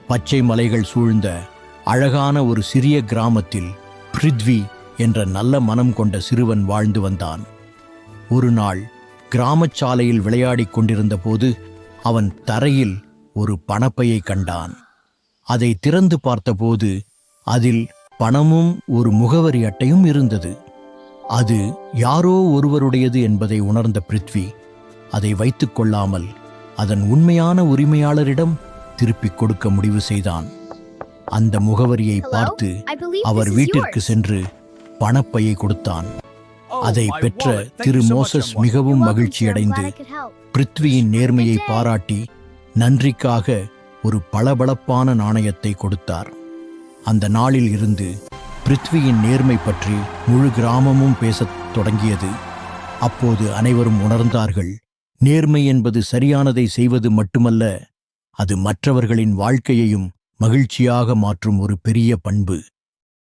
பச்சை மலைகள் சூழ்ந்த அழகான ஒரு சிறிய கிராமத்தில் பிருத்வி என்ற நல்ல மனம் கொண்ட சிறுவன் வாழ்ந்து வந்தான். ஒரு நாள் கிராமச் சாலையில் விளையாடிக் கொண்டிருந்த போது அவன் தரையில் ஒரு பணப்பையை கண்டான். அதை திறந்து பார்த்தபோது அதில் பணமும் ஒரு முகவரி அட்டையும் இருந்தது. அது யாரோ ஒருவருடையது என்பதை உணர்ந்த பிருத்வி அதை வைத்துக் கொள்ளாமல் அதன் உண்மையான உரிமையாளரிடம் திருப்பிக் கொடுக்க முடிவு செய்தான். அந்த முகவரியை பார்த்து அவர் வீட்டிற்கு சென்று பணப்பையை கொடுத்தான். அதை பெற்ற திரு மோசஸ் மிகவும் மகிழ்ச்சியடைந்து பிருத்வியின் நேர்மையை பாராட்டி நன்றிக்காக ஒரு பளபளப்பான நாணயத்தை கொடுத்தார். அந்த நாளில் இருந்து பிருத்வியின் நேர்மை பற்றி முழு கிராமமும் பேசத் தொடங்கியது. அப்போது அனைவரும் உணர்ந்தார்கள், நேர்மை என்பது சரியானதை செய்வது மட்டுமல்ல, அது மற்றவர்களின் வாழ்க்கையையும் மகிழ்ச்சியாக மாற்றும் ஒரு பெரிய பண்பு.